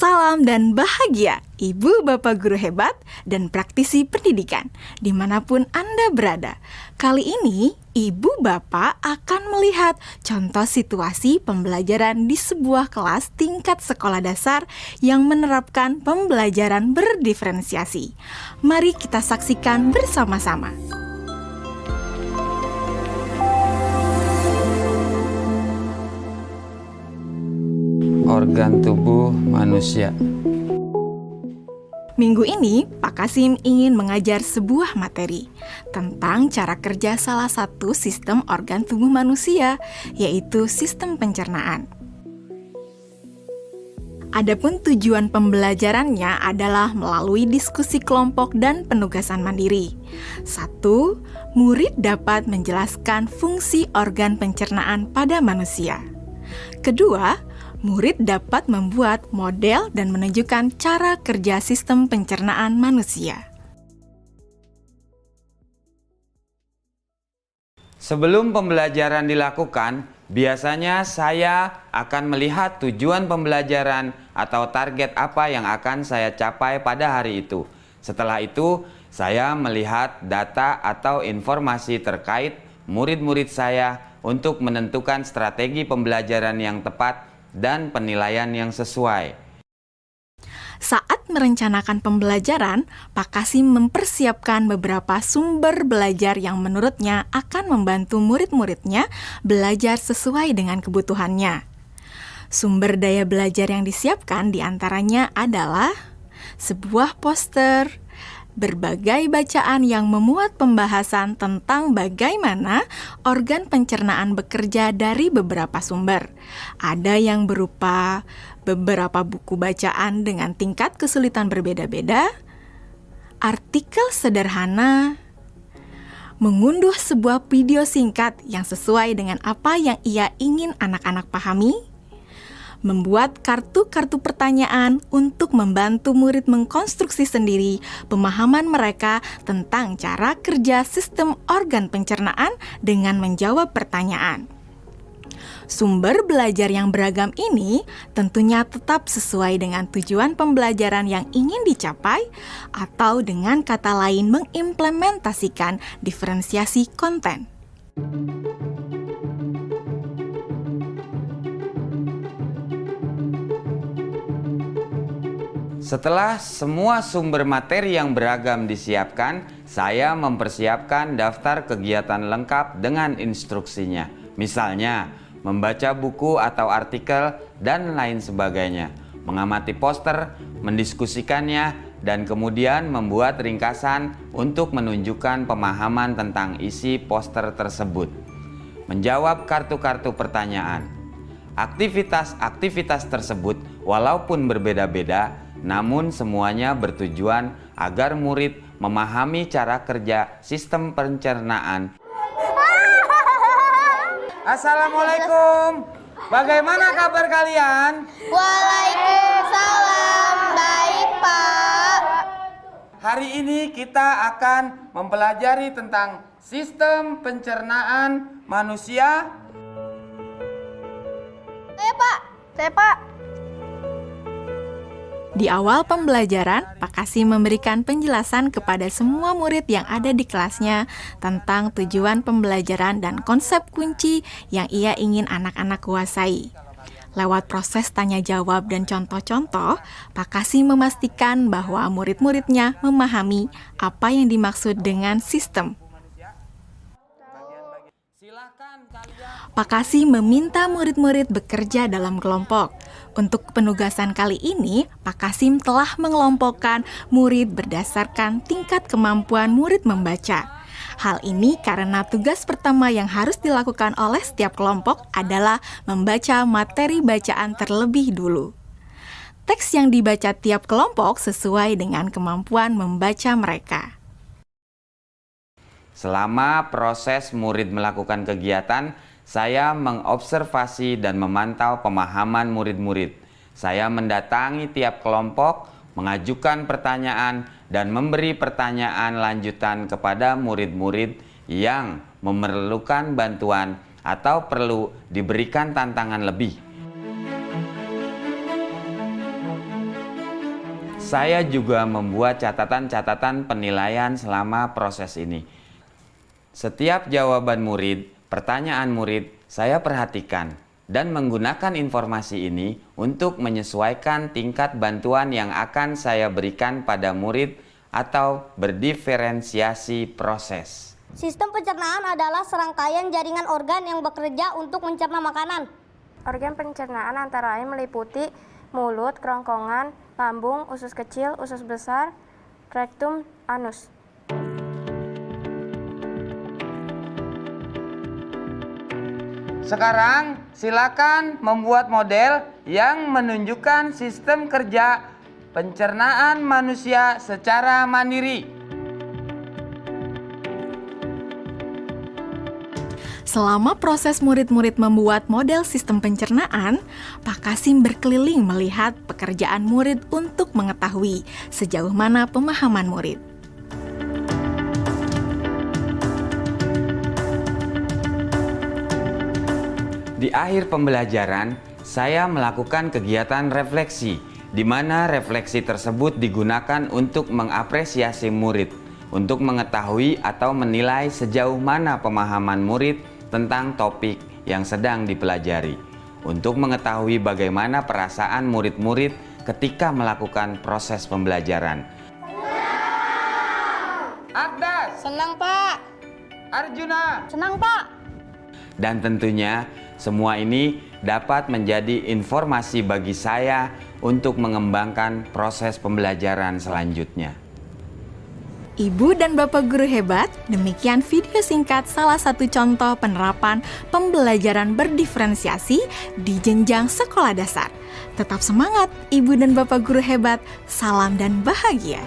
Salam dan bahagia, Ibu Bapak guru hebat dan praktisi pendidikan, dimanapun Anda berada. Kali ini, Ibu Bapak akan melihat contoh situasi pembelajaran di sebuah kelas tingkat sekolah dasar yang menerapkan pembelajaran berdiferensiasi. Mari kita saksikan bersama-sama. Organ tubuh manusia. Minggu ini, Pak Kasim ingin mengajar sebuah materi tentang cara kerja salah satu sistem organ tubuh manusia, yaitu sistem pencernaan. Adapun tujuan pembelajarannya adalah melalui diskusi kelompok dan penugasan mandiri. 1. Murid dapat menjelaskan fungsi organ pencernaan pada manusia. Kedua, murid dapat membuat model dan menunjukkan cara kerja sistem pencernaan manusia. Sebelum pembelajaran dilakukan, biasanya saya akan melihat tujuan pembelajaran atau target apa yang akan saya capai pada hari itu. Setelah itu, saya melihat data atau informasi terkait murid-murid saya untuk menentukan strategi pembelajaran yang tepat dan penilaian yang sesuai. Saat merencanakan pembelajaran, Pak Kasim mempersiapkan beberapa sumber belajar yang menurutnya akan membantu murid-muridnya belajar sesuai dengan kebutuhannya. Sumber daya belajar yang disiapkan diantaranya adalah sebuah poster, berbagai bacaan yang memuat pembahasan tentang bagaimana organ pencernaan bekerja dari beberapa sumber. Ada yang berupa beberapa buku bacaan dengan tingkat kesulitan berbeda-beda, artikel sederhana, mengunduh sebuah video singkat yang sesuai dengan apa yang ia ingin anak-anak pahami, membuat kartu-kartu pertanyaan untuk membantu murid mengkonstruksi sendiri pemahaman mereka tentang cara kerja sistem organ pencernaan dengan menjawab pertanyaan. Sumber belajar yang beragam ini tentunya tetap sesuai dengan tujuan pembelajaran yang ingin dicapai atau dengan kata lain mengimplementasikan diferensiasi konten. Setelah semua sumber materi yang beragam disiapkan, saya mempersiapkan daftar kegiatan lengkap dengan instruksinya. Misalnya, membaca buku atau artikel dan lain sebagainya, mengamati poster, mendiskusikannya, dan kemudian membuat ringkasan untuk menunjukkan pemahaman tentang isi poster tersebut. Menjawab kartu-kartu pertanyaan. Aktivitas-aktivitas tersebut walaupun berbeda-beda, namun semuanya bertujuan agar murid memahami cara kerja sistem pencernaan. Assalamualaikum. Bagaimana kabar kalian? Waalaikumsalam. Baik, Pak. Hari ini kita akan mempelajari tentang sistem pencernaan manusia. Saya, Pak. Di awal pembelajaran, Pak Kasim memberikan penjelasan kepada semua murid yang ada di kelasnya tentang tujuan pembelajaran dan konsep kunci yang ia ingin anak-anak kuasai. Lewat proses tanya jawab dan contoh-contoh, Pak Kasim memastikan bahwa murid-muridnya memahami apa yang dimaksud dengan sistem. Pak Kasim meminta murid-murid bekerja dalam kelompok. Untuk penugasan kali ini, Pak Kasim telah mengelompokkan murid berdasarkan tingkat kemampuan murid membaca. Hal ini karena tugas pertama yang harus dilakukan oleh setiap kelompok adalah membaca materi bacaan terlebih dulu. Teks yang dibaca tiap kelompok sesuai dengan kemampuan membaca mereka. Selama proses murid melakukan kegiatan, saya mengobservasi dan memantau pemahaman murid-murid. Saya mendatangi tiap kelompok, mengajukan pertanyaan, dan memberi pertanyaan lanjutan kepada murid-murid yang memerlukan bantuan atau perlu diberikan tantangan lebih. Saya juga membuat catatan-catatan penilaian selama proses ini. Setiap jawaban murid, pertanyaan murid, saya perhatikan dan menggunakan informasi ini untuk menyesuaikan tingkat bantuan yang akan saya berikan pada murid atau berdiferensiasi proses. Sistem pencernaan adalah serangkaian jaringan organ yang bekerja untuk mencerna makanan. Organ pencernaan antara lain meliputi mulut, kerongkongan, lambung, usus kecil, usus besar, rektum, anus. Sekarang silakan membuat model yang menunjukkan sistem kerja pencernaan manusia secara mandiri. Selama proses murid-murid membuat model sistem pencernaan, Pak Kasim berkeliling melihat pekerjaan murid untuk mengetahui sejauh mana pemahaman murid. Di akhir pembelajaran, saya melakukan kegiatan refleksi, di mana refleksi tersebut digunakan untuk mengapresiasi murid, untuk mengetahui atau menilai sejauh mana pemahaman murid tentang topik yang sedang dipelajari, untuk mengetahui bagaimana perasaan murid-murid ketika melakukan proses pembelajaran. Akdas, Senang, Pak. Arjuna, Senang, Pak. dan tentunya semua ini dapat menjadi informasi bagi saya untuk mengembangkan proses pembelajaran selanjutnya. Ibu dan Bapak guru hebat, demikian video singkat salah satu contoh penerapan pembelajaran berdiferensiasi di jenjang sekolah dasar. Tetap semangat, Ibu dan Bapak guru hebat. Salam dan bahagia.